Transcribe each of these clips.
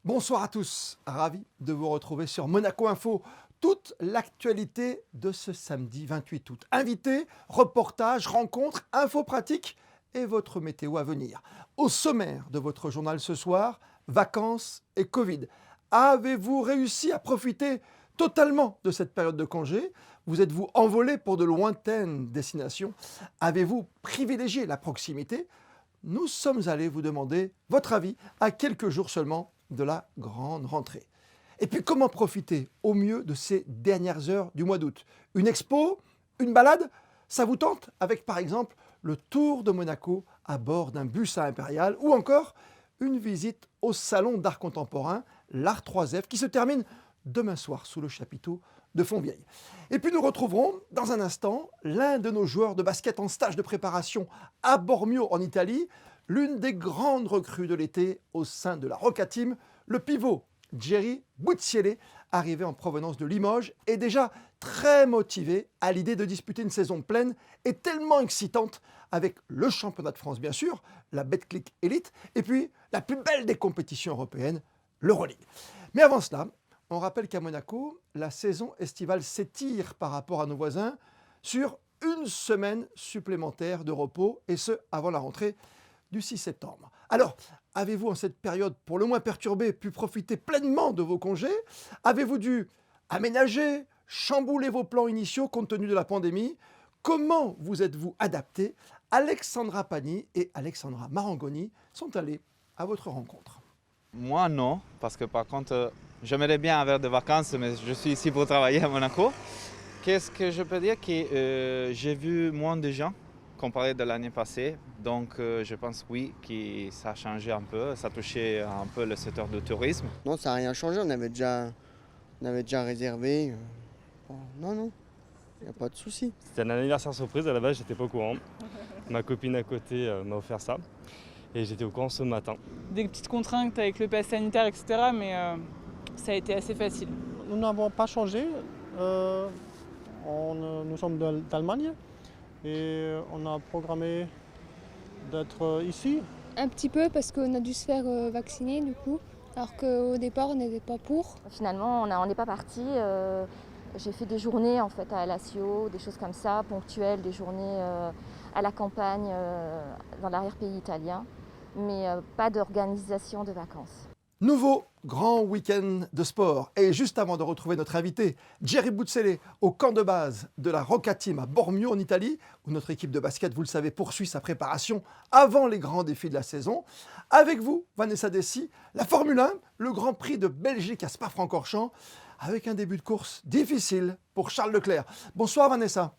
Bonsoir à tous, ravi de vous retrouver sur Monaco Info. Toute l'actualité de ce samedi 28 août. Invités, reportages, rencontres, infos pratiques et votre météo à venir. Au sommaire de votre journal ce soir, vacances et Covid. Avez-vous réussi à profiter totalement de cette période de congé? Vous êtes-vous envolé pour de lointaines destinations? Avez-vous privilégié la proximité? Nous sommes allés vous demander votre avis à quelques jours seulement de la grande rentrée. Et puis comment profiter au mieux de ces dernières heures du mois d'août? Une expo? Une balade? Ça vous tente avec par exemple le Tour de Monaco à bord d'un bus à Impérial ou encore une visite au salon d'art contemporain, l'Art 3F, qui se termine demain soir sous le chapiteau de Fontvieille. Et puis nous retrouverons dans un instant l'un de nos joueurs de basket en stage de préparation à Bormio en Italie, l'une des grandes recrues de l'été au sein de la Rocca Team, le pivot Jerry Buttiele, arrivé en provenance de Limoges, est déjà très motivé à l'idée de disputer une saison pleine et tellement excitante avec le championnat de France bien sûr, la Betclic Elite, et puis la plus belle des compétitions européennes, l'Euroleague. Mais avant cela, on rappelle qu'à Monaco, la saison estivale s'étire par rapport à nos voisins sur une semaine supplémentaire de repos, et ce, avant la rentrée du 6 septembre. Alors, avez-vous en cette période pour le moins perturbée pu profiter pleinement de vos congés? Avez-vous dû aménager, chambouler vos plans initiaux compte tenu de la pandémie? Comment vous êtes-vous adapté? Alexandra Pani et Alexandra Marangoni sont allés à votre rencontre. Moi, non, parce que par contre, j'aimerais bien avoir des vacances, mais je suis ici pour travailler à Monaco. Qu'est-ce que je peux dire? Que j'ai vu moins de gens comparé de l'année passée. Donc, je pense, oui, que ça a changé un peu. Ça a touché un peu le secteur du tourisme. Non, ça n'a rien changé, on avait déjà réservé. Bon, non, il n'y a pas de souci. C'était un anniversaire surprise, à la base j'étais pas au courant. Ma copine à côté m'a offert ça et j'étais au courant ce matin. Des petites contraintes avec le pass sanitaire, etc. Mais ça a été assez facile. Nous n'avons pas changé. Nous sommes d'Allemagne et on a programmé d'être ici. Un petit peu parce qu'on a dû se faire vacciner du coup, alors qu'au départ on n'était pas pour. Finalement, on n'est pas parti. J'ai fait des journées en fait à Lazio, des choses comme ça, ponctuelles, des journées à la campagne, dans l'arrière-pays italien, mais pas d'organisation de vacances. Nouveau grand week-end de sport. Et juste avant de retrouver notre invité, Jerry Buttiele, au camp de base de la Rocca Team à Bormio en Italie, où notre équipe de basket, vous le savez, poursuit sa préparation avant les grands défis de la saison. Avec vous, Vanessa Dessy, la Formule 1, le Grand Prix de Belgique à Spa-Francorchamps, avec un début de course difficile pour Charles Leclerc. Bonsoir Vanessa.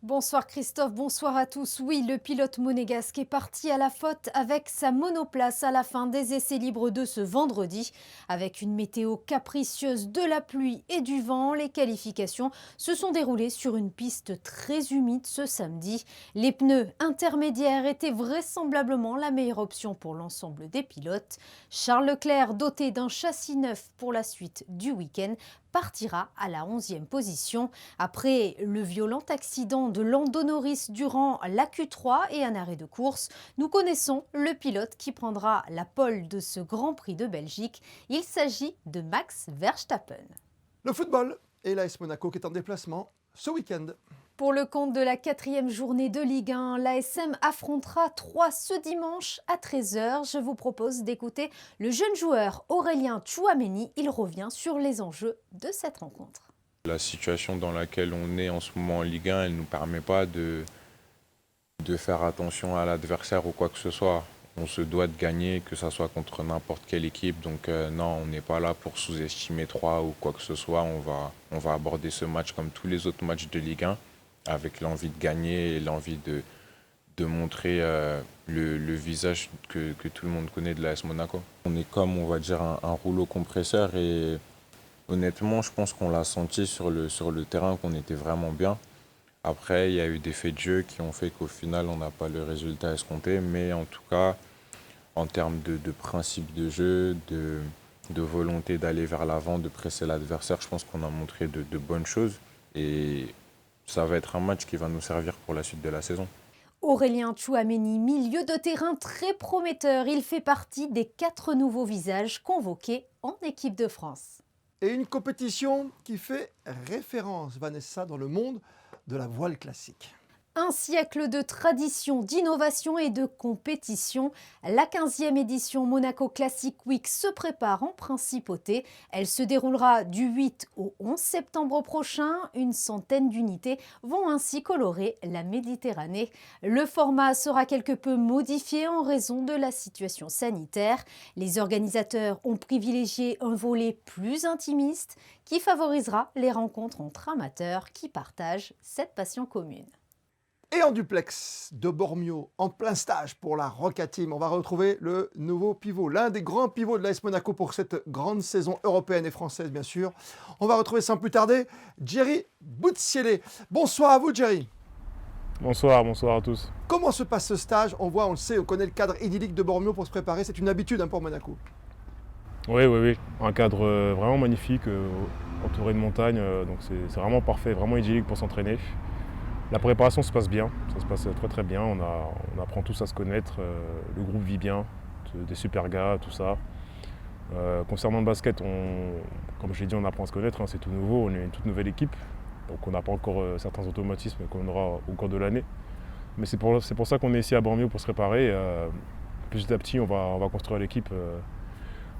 Bonsoir Christophe, bonsoir à tous. Oui, le pilote monégasque est parti à la faute avec sa monoplace à la fin des essais libres de ce vendredi. Avec une météo capricieuse, de la pluie et du vent, les qualifications se sont déroulées sur une piste très humide ce samedi. Les pneus intermédiaires étaient vraisemblablement la meilleure option pour l'ensemble des pilotes. Charles Leclerc, doté d'un châssis neuf pour la suite du week-end, partira à la 11e position. Après le violent accident de Lando Norris durant la Q3 et un arrêt de course, nous connaissons le pilote qui prendra la pole de ce Grand Prix de Belgique. Il s'agit de Max Verstappen. Le football et l'AS Monaco qui est en déplacement ce week-end. Pour le compte de la 4e journée de Ligue 1, l'ASM affrontera Troyes ce dimanche à 13 h. Je vous propose d'écouter le jeune joueur Aurélien Tchouaméni. Il revient sur les enjeux de cette rencontre. La situation dans laquelle on est en ce moment en Ligue 1, elle ne nous permet pas de faire attention à l'adversaire ou quoi que ce soit. On se doit de gagner, que ce soit contre n'importe quelle équipe. Donc non, on n'est pas là pour sous-estimer Troyes ou quoi que ce soit. On va aborder ce match comme tous les autres matchs de Ligue 1. Avec l'envie de gagner et l'envie de montrer le visage que tout le monde connaît de l'AS Monaco. On est comme, on va dire, un rouleau compresseur et honnêtement, je pense qu'on l'a senti sur le terrain, qu'on était vraiment bien. Après, il y a eu des faits de jeu qui ont fait qu'au final, on n'a pas le résultat escompté, mais en tout cas, en termes de principe de jeu, de volonté d'aller vers l'avant, de presser l'adversaire, je pense qu'on a montré de bonnes choses et ça va être un match qui va nous servir pour la suite de la saison. Aurélien Tchouaméni, milieu de terrain très prometteur, il fait partie des 4 nouveaux visages convoqués en équipe de France. Et une compétition qui fait référence, Vanessa, dans le monde de la voile classique. Un siècle de tradition, d'innovation et de compétition. La 15e édition Monaco Classic Week se prépare en principauté. Elle se déroulera du 8 au 11 septembre prochain. Une centaine d'unités vont ainsi colorer la Méditerranée. Le format sera quelque peu modifié en raison de la situation sanitaire. Les organisateurs ont privilégié un volet plus intimiste qui favorisera les rencontres entre amateurs qui partagent cette passion commune. Et en duplex de Bormio, en plein stage pour la Roca Team, on va retrouver le nouveau pivot, l'un des grands pivots de l'AS Monaco pour cette grande saison européenne et française, bien sûr. On va retrouver sans plus tarder Jerry Boutsielé. Bonsoir à vous, Jerry. Bonsoir à tous. Comment se passe ce stage? On voit, on le sait, on connaît le cadre idyllique de Bormio pour se préparer. C'est une habitude pour Monaco. Oui. Un cadre vraiment magnifique, entouré de montagnes. Donc c'est vraiment parfait, vraiment idyllique pour s'entraîner. La préparation se passe bien, ça se passe très bien, on apprend tous à se connaître, le groupe vit bien, des super gars, tout ça. Concernant le basket, comme je l'ai dit, on apprend à se connaître, c'est tout nouveau, on est une toute nouvelle équipe, donc on n'a pas encore certains automatismes qu'on aura au cours de l'année. Mais c'est pour ça qu'on est ici à Bormio pour se préparer. Petit à petit, on va construire l'équipe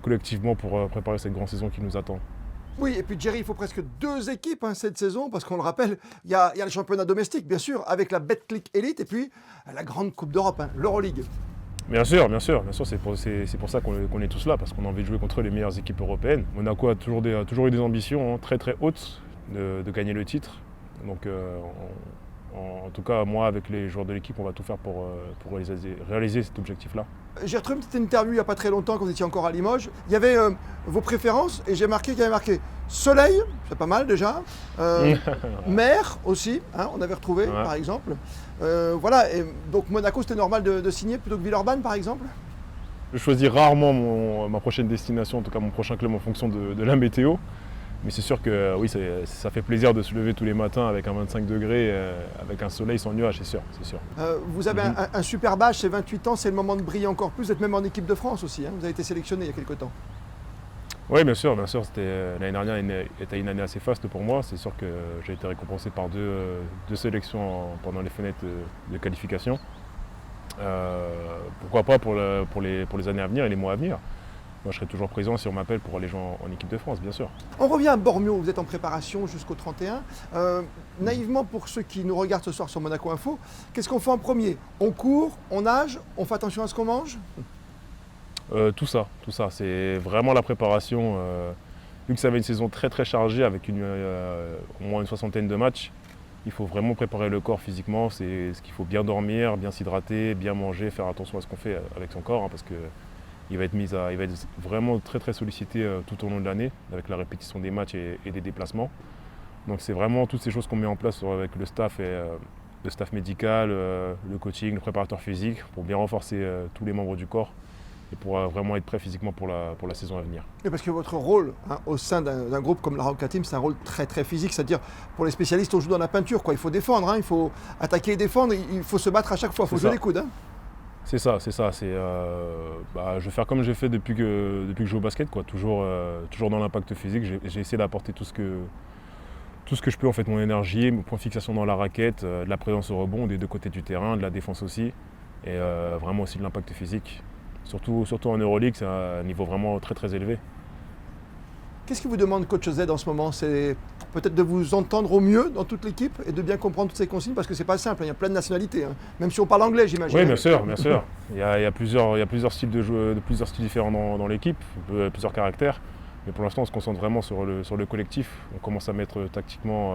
collectivement pour préparer cette grande saison qui nous attend. Oui, et puis Jerry, il faut presque 2 équipes cette saison, parce qu'on le rappelle, il y a le championnat domestique, bien sûr, avec la Betclic Elite, et puis la grande Coupe d'Europe, l'Euroleague. Bien sûr, c'est pour ça qu'on est tous là, parce qu'on a envie de jouer contre les meilleures équipes européennes. Monaco a toujours eu des ambitions très hautes de gagner le titre. Donc en tout cas, moi, avec les joueurs de l'équipe, on va tout faire pour réaliser cet objectif-là. J'ai retrouvé une petite interview il n'y a pas très longtemps, quand vous étiez encore à Limoges. Il y avait vos préférences, et j'ai marqué qu'il y avait marqué soleil, c'est pas mal déjà, mer aussi, on avait retrouvé par exemple. Voilà, et donc Monaco, c'était normal de signer plutôt que Villeurbanne par exemple? Je choisis rarement ma prochaine destination, en tout cas mon prochain club en fonction de la météo. Mais c'est sûr que oui, ça fait plaisir de se lever tous les matins avec un 25 degrés, avec un soleil sans nuages, c'est sûr. Vous avez un super badge, c'est 28 ans, c'est le moment de briller encore plus. Vous êtes même en équipe de France aussi, vous avez été sélectionné il y a quelques temps. Oui, bien sûr. L'année dernière était une année assez faste pour moi. C'est sûr que j'ai été récompensé par deux sélections pendant les fenêtres de qualification. Pourquoi pas pour les années à venir et les mois à venir. Moi, je serai toujours présent si on m'appelle pour aller jouer en équipe de France, bien sûr. On revient à Bormio, vous êtes en préparation jusqu'au 31. Naïvement, pour ceux qui nous regardent ce soir sur Monaco Info, qu'est-ce qu'on fait en premier? On court, on nage, on fait attention à ce qu'on mange? Tout ça. C'est vraiment la préparation. Vu que ça va être une saison très chargée avec au moins une 60aine de matchs, il faut vraiment préparer le corps physiquement. C'est ce qu'il faut bien dormir, bien s'hydrater, bien manger, faire attention à ce qu'on fait avec son corps, parce que il va être vraiment très sollicité tout au long de l'année avec la répétition des matchs et des déplacements. Donc c'est vraiment toutes ces choses qu'on met en place avec le staff le staff médical, le coaching, le préparateur physique pour bien renforcer tous les membres du corps et pour vraiment être prêt physiquement pour la saison à venir. Et parce que votre rôle au sein d'un groupe comme la Roca Team, c'est un rôle très physique, c'est-à-dire pour les spécialistes, on joue dans la peinture, il faut défendre, il faut attaquer et défendre, il faut se battre à chaque fois, il faut jouer les coudes. C'est ça. Je vais faire comme j'ai fait depuis que je joue au basket, toujours dans l'impact physique. J'ai essayé d'apporter tout ce que je peux, en fait, mon énergie, mon point de fixation dans la raquette, de la présence au rebond des deux côtés du terrain, de la défense aussi, et vraiment aussi de l'impact physique. Surtout en Euroleague, c'est un niveau vraiment très élevé. Qu'est-ce qui vous demande Coach Z en ce moment? C'est peut-être de vous entendre au mieux dans toute l'équipe et de bien comprendre toutes ces consignes, parce que c'est pas simple, il y a plein de nationalités, même si on parle anglais, j'imagine. Oui, bien sûr. Il y a plusieurs styles de jeu, plusieurs styles différents dans l'équipe, plusieurs caractères. Mais pour l'instant, on se concentre vraiment sur le collectif. On commence à mettre tactiquement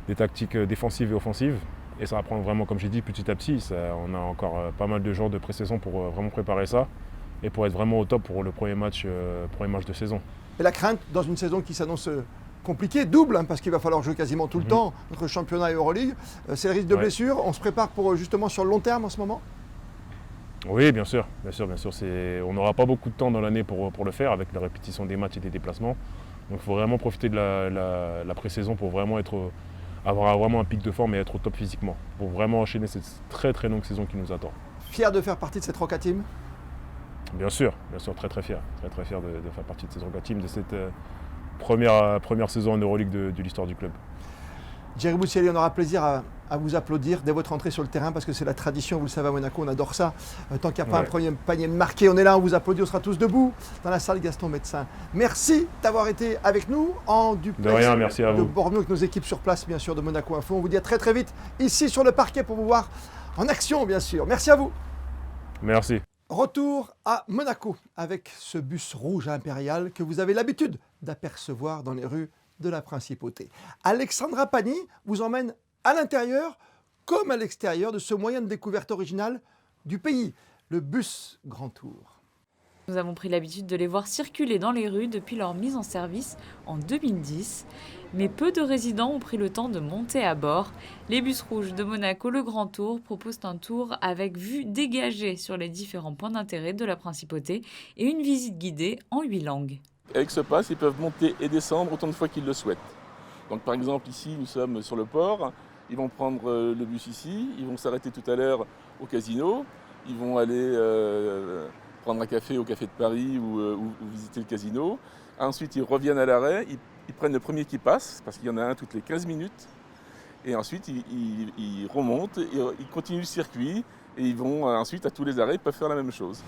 des tactiques défensives et offensives. Et ça va prendre vraiment, comme j'ai dit, petit à petit. On a encore pas mal de jours de pré-saison pour vraiment préparer ça et pour être vraiment au top pour le premier match de saison. Et la crainte dans une saison qui s'annonce compliquée, double, parce qu'il va falloir jouer quasiment tout le temps entre championnat et Euroleague, c'est le risque de blessure. On se prépare pour justement sur le long terme en ce moment? Oui, bien sûr. On n'aura pas beaucoup de temps dans l'année pour le faire avec la répétition des matchs et des déplacements. Donc il faut vraiment profiter de la pré-saison pour vraiment être avoir vraiment un pic de forme et être au top physiquement pour vraiment enchaîner cette très très longue saison qui nous attend. Fier de faire partie de cette Roca Team? Bien sûr, très fier de faire partie de cette Roca Team, de cette première saison en Euroleague de l'histoire du club. Jerry Boussiali, on aura plaisir à vous applaudir dès votre entrée sur le terrain parce que c'est la tradition, vous le savez à Monaco, on adore ça. Tant qu'il n'y a pas un premier panier marqué, on est là, on vous applaudit, on sera tous debout dans la salle Gaston Médecin. Merci d'avoir été avec nous en duplex de rien, merci à vous. de Bormio avec nos équipes sur place, bien sûr, de Monaco Info. On vous dit à très très vite ici sur le parquet pour vous voir en action, bien sûr. Merci à vous. Merci. Retour à Monaco avec ce bus rouge impérial que vous avez l'habitude d'apercevoir dans les rues de la Principauté. Alexandra Pani vous emmène à l'intérieur comme à l'extérieur de ce moyen de découverte original du pays, le bus Grand Tour. Nous avons pris l'habitude de les voir circuler dans les rues depuis leur mise en service en 2010. Mais peu de résidents ont pris le temps de monter à bord. Les bus rouges de Monaco, le Grand Tour, proposent un tour avec vue dégagée sur les différents points d'intérêt de la Principauté et une visite guidée en 8 langues. Avec ce pass, ils peuvent monter et descendre autant de fois qu'ils le souhaitent. Donc par exemple ici, nous sommes sur le port, ils vont prendre le bus ici, ils vont s'arrêter tout à l'heure au casino, ils vont aller prendre un café au Café de Paris ou visiter le casino. Ensuite, ils reviennent à l'arrêt, ils prennent le premier qui passe, parce qu'il y en a un toutes les 15 minutes. Et ensuite, ils remontent, ils continuent le circuit, et ils vont ensuite à tous les arrêts, ils peuvent faire la même chose.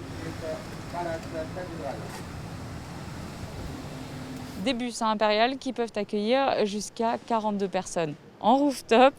Des bus à Impérial qui peuvent accueillir jusqu'à 42 personnes en rooftop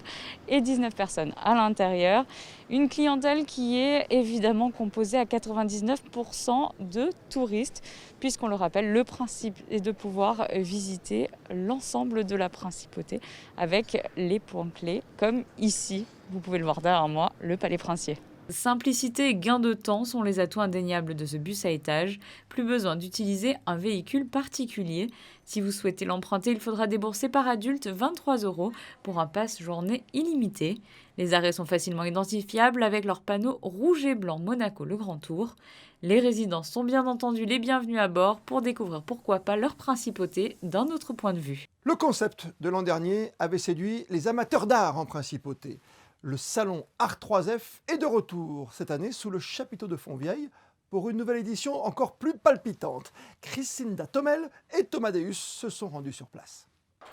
et 19 personnes à l'intérieur. Une clientèle qui est évidemment composée à 99% de touristes, puisqu'on le rappelle, le principe est de pouvoir visiter l'ensemble de la Principauté avec les points clés, comme ici, vous pouvez le voir derrière moi, le Palais Princier. Simplicité et gain de temps sont les atouts indéniables de ce bus à étage. Plus besoin d'utiliser un véhicule particulier. Si vous souhaitez l'emprunter, il faudra débourser par adulte 23 € pour un pass journée illimité. Les arrêts sont facilement identifiables avec leur panneau rouge et blanc Monaco le Grand Tour. Les résidents sont bien entendu les bienvenus à bord pour découvrir pourquoi pas leur principauté d'un autre point de vue. Le concept de l'an dernier avait séduit les amateurs d'art en Principauté. Le salon Art 3F est de retour cette année sous le chapiteau de Fontvieille pour une nouvelle édition encore plus palpitante. Christinda Tomel et Thomas Deus se sont rendus sur place.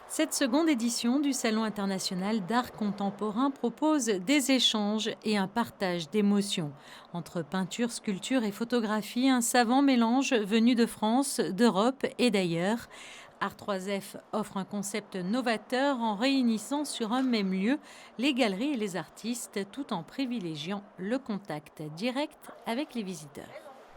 Cette seconde édition du Salon international d'art contemporain propose des échanges et un partage d'émotions. Entre peinture, sculpture et photographie, un savant mélange venu de France, d'Europe et d'ailleurs. Art 3F offre un concept novateur en réunissant sur un même lieu les galeries et les artistes tout en privilégiant le contact direct avec les visiteurs.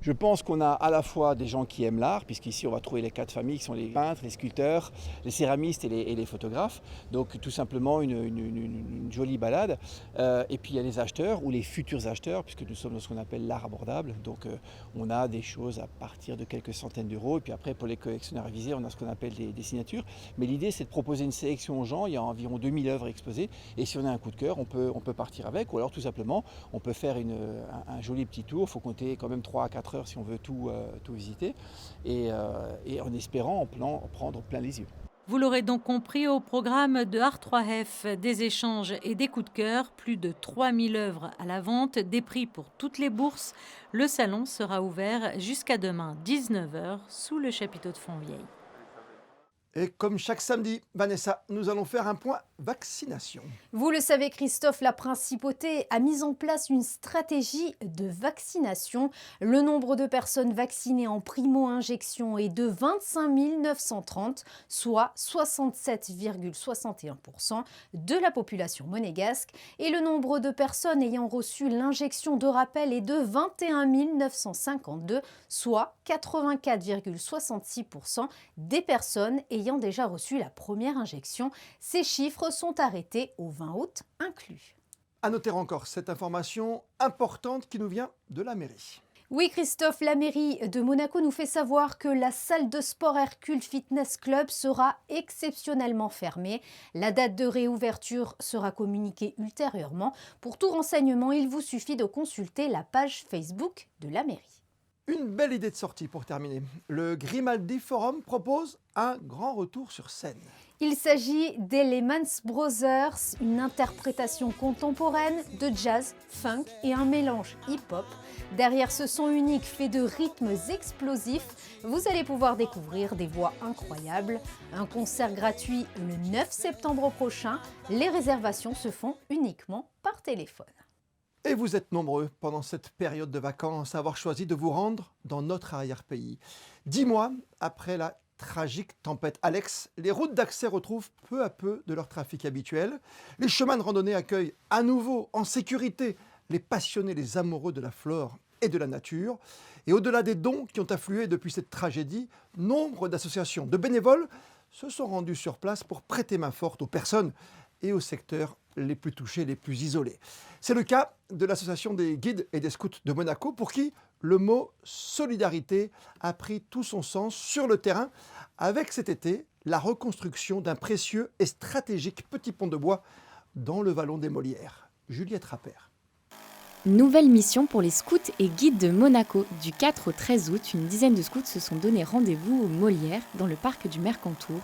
Je pense qu'on a à la fois des gens qui aiment l'art, puisqu'ici on va trouver les 4 familles qui sont les peintres, les sculpteurs, les céramistes et les photographes. Donc tout simplement une jolie balade. Et puis il y a les acheteurs ou les futurs acheteurs, puisque nous sommes dans ce qu'on appelle l'art abordable. Donc on a des choses à partir de quelques centaines d'euros. Et puis après pour les collectionneurs avisés, on a ce qu'on appelle des signatures. Mais l'idée c'est de proposer une sélection aux gens. Il y a environ 2000 œuvres exposées. Et si on a un coup de cœur, on peut partir avec. Ou alors tout simplement, on peut faire un joli petit tour. Il faut compter quand même 3 à 4 heures si on veut tout visiter et en espérant en prendre plein les yeux. Vous l'aurez donc compris, au programme de Art 3F, des échanges et des coups de cœur, plus de 3000 œuvres à la vente, des prix pour toutes les bourses. Le salon sera ouvert jusqu'à demain 19h sous le chapiteau de Fontvieille. Et comme chaque samedi, Vanessa, nous allons faire un point vaccination. Vous le savez, Christophe, la Principauté a mis en place une stratégie de vaccination. Le nombre de personnes vaccinées en primo-injection est de 25 930, soit 67,61% de la population monégasque. Et le nombre de personnes ayant reçu l'injection de rappel est de 21 952, soit 84,66% des personnes ayant déjà reçu la première injection. Ces chiffres sont arrêtés au 20 août inclus. À noter encore cette information importante qui nous vient de la mairie. Oui, Christophe, la mairie de Monaco nous fait savoir que la salle de sport Hercule Fitness Club sera exceptionnellement fermée. La date de réouverture sera communiquée ultérieurement. Pour tout renseignement, il vous suffit de consulter la page Facebook de la mairie. Une belle idée de sortie pour terminer. Le Grimaldi Forum propose un grand retour sur scène. Il s'agit des Lehman Brothers, une interprétation contemporaine de jazz, funk et un mélange hip-hop. Derrière ce son unique fait de rythmes explosifs, vous allez pouvoir découvrir des voix incroyables. Un concert gratuit le 9 septembre prochain. Les réservations se font uniquement par téléphone. Et vous êtes nombreux pendant cette période de vacances à avoir choisi de vous rendre dans notre arrière-pays. 10 mois après la tragique tempête Alex, les routes d'accès retrouvent peu à peu de leur trafic habituel. Les chemins de randonnée accueillent à nouveau en sécurité les passionnés, les amoureux de la flore et de la nature. Et au-delà des dons qui ont afflué depuis cette tragédie, nombre d'associations de bénévoles se sont rendus sur place pour prêter main forte aux personnes et aux secteurs les plus touchés, les plus isolés. C'est le cas de l'association des guides et des scouts de Monaco pour qui le mot solidarité a pris tout son sens sur le terrain avec cet été la reconstruction d'un précieux et stratégique petit pont de bois dans le vallon des Molières. Juliette Rappert. Nouvelle mission pour les scouts et guides de Monaco. Du 4 au 13 août, une dizaine de scouts se sont donné rendez-vous aux Molières, dans le parc du Mercantour,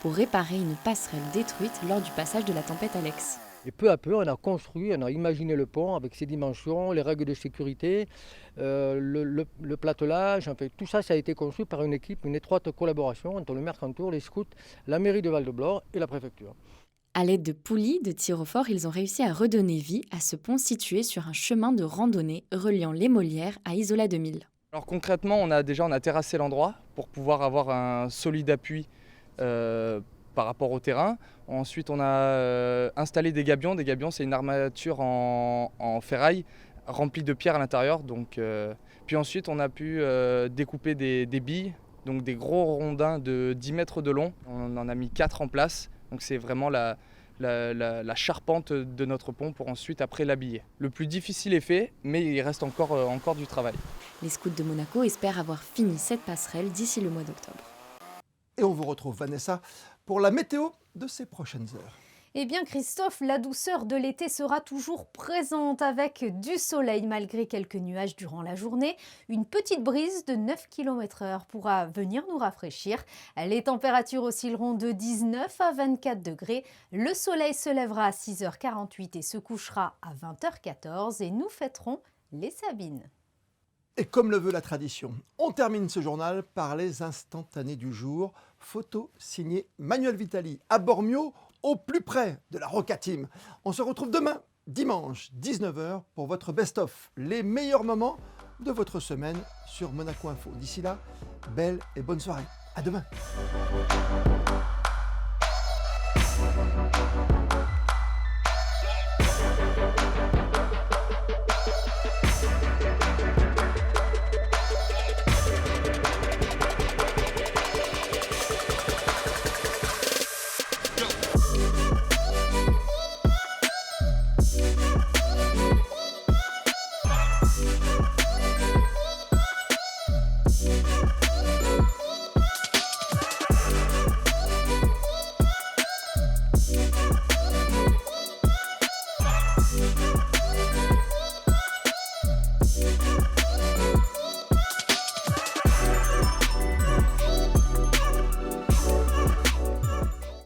pour réparer une passerelle détruite lors du passage de la tempête Alex. Et peu à peu, on a construit, on a imaginé le pont avec ses dimensions, les règles de sécurité, le platelage. En fait, tout ça, ça a été construit par une équipe, une étroite collaboration entre le Mercantour, les scouts, la mairie de Val-de-Blore et la préfecture. À l'aide de poulies, de tirs au fort, ils ont réussi à redonner vie à ce pont situé sur un chemin de randonnée reliant les Molières à Isola 2000. Alors concrètement, on a terrassé l'endroit pour pouvoir avoir un solide appui par rapport au terrain. Ensuite, on a installé des gabions. Des gabions, c'est une armature en ferraille remplie de pierres à l'intérieur. Puis ensuite, on a pu découper des billes, donc des gros rondins de 10 mètres de long. On en a mis 4 en place. Donc c'est vraiment la charpente de notre pont pour ensuite après l'habiller. Le plus difficile est fait, mais il reste encore du travail. Les scouts de Monaco espèrent avoir fini cette passerelle d'ici le mois d'octobre. Et on vous retrouve, Vanessa, pour la météo de ces prochaines heures. Eh bien Christophe, la douceur de l'été sera toujours présente avec du soleil malgré quelques nuages durant la journée. Une petite brise de 9 km/h pourra venir nous rafraîchir. Les températures oscilleront de 19 à 24 degrés. Le soleil se lèvera à 6h48 et se couchera à 20h14 et nous fêterons les Sabines. Et comme le veut la tradition, on termine ce journal par les instantanés du jour. Photo signée Manuel Vitali à Bormio, au plus près de la Roca Team. On se retrouve demain, dimanche, 19h, pour votre best-of, les meilleurs moments de votre semaine sur Monaco Info. D'ici là, belle et bonne soirée. À demain.